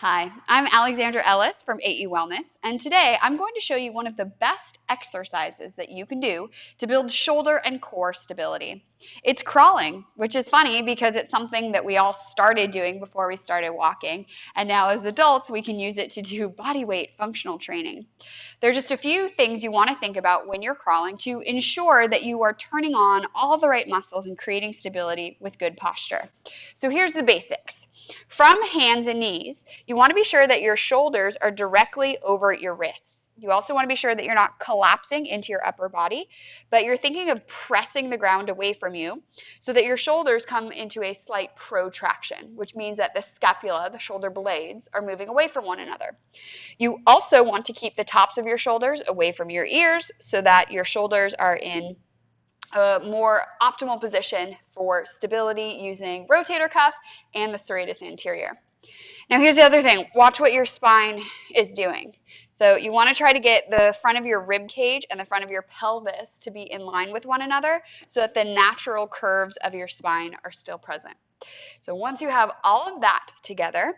Hi, I'm Alexandra Ellis from aewellness, and today I'm going to show you one of the best exercises that you can do to build shoulder and core stability. It's crawling, which is funny because it's something that we all started doing before we started walking, and now as adults we can use it to do body weight functional training. There are just a few things you want to think about when you're crawling to ensure that you are turning on all the right muscles and creating stability with good posture. So here's the basics. From hands and knees, you want to be sure that your shoulders are directly over your wrists. You also want to be sure that you're not collapsing into your upper body, but you're thinking of pressing the ground away from you so that your shoulders come into a slight protraction, which means that the scapula, the shoulder blades, are moving away from one another. You also want to keep the tops of your shoulders away from your ears so that your shoulders are in a more optimal position for stability using rotator cuff and the serratus anterior. Now here's the other thing. Watch what your spine is doing. So you want to try to get the front of your rib cage and the front of your pelvis to be in line with one another so that the natural curves of your spine are still present. So once you have all of that together,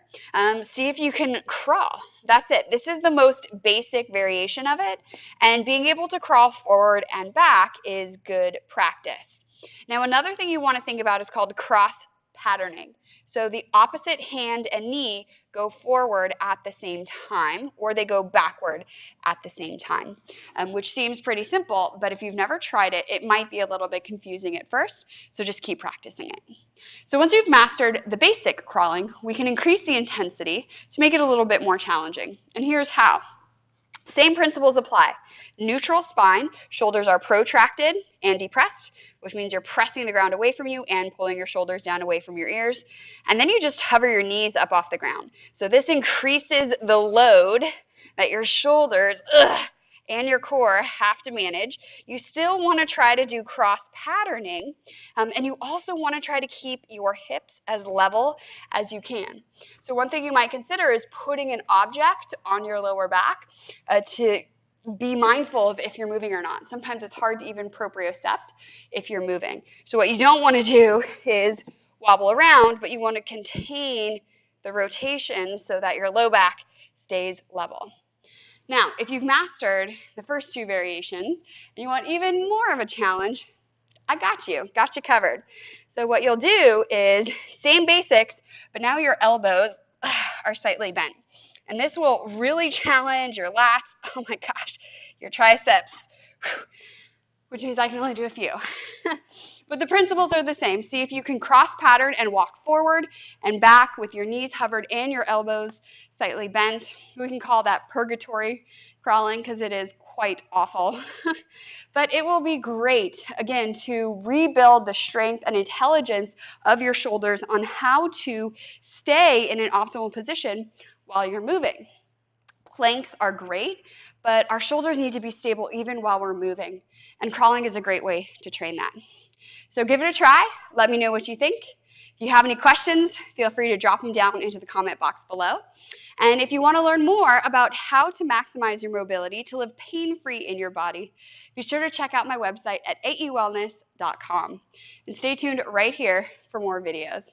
see if you can crawl. That's it. This is the most basic variation of it, and being able to crawl forward and back is good practice. Now another thing you want to think about is called cross patterning. So the opposite hand and knee go forward at the same time, or they go backward at the same time, which seems pretty simple, but if you've never tried it, it might be a little bit confusing at first, so just keep practicing it. So once you've mastered the basic crawling, we can increase the intensity to make it a little bit more challenging. And here's how. Same principles apply. Neutral spine, shoulders are protracted and depressed, which means you're pressing the ground away from you and pulling your shoulders down away from your ears. And then you just hover your knees up off the ground. So this increases the load that your shoulders and your core have to manage. You still want to try to do cross patterning, and you also want to try to keep your hips as level as you can. So one thing you might consider is putting an object on your lower back to be mindful of if you're moving or not. Sometimes it's hard to even propriocept if you're moving. So what you don't want to do is wobble around, but you want to contain the rotation so that your low back stays level. Now, if you've mastered the first two variations and you want even more of a challenge, I got you covered. So what you'll do is same basics, but now your elbows are slightly bent. And this will really challenge your lats, oh my gosh, your triceps, which means I can only do a few. But the principles are the same. See if you can cross pattern and walk forward and back with your knees hovered and your elbows slightly bent. We can call that purgatory crawling because it is quite awful. But it will be great, again, to rebuild the strength and intelligence of your shoulders on how to stay in an optimal position while you're moving. Planks are great, but our shoulders need to be stable even while we're moving, and crawling is a great way to train that. So give it a try. Let me know what you think. If you have any questions, feel free to drop them down into the comment box below. And if you want to learn more about how to maximize your mobility to live pain-free in your body, be sure to check out my website at aewellness.com. And stay tuned right here for more videos.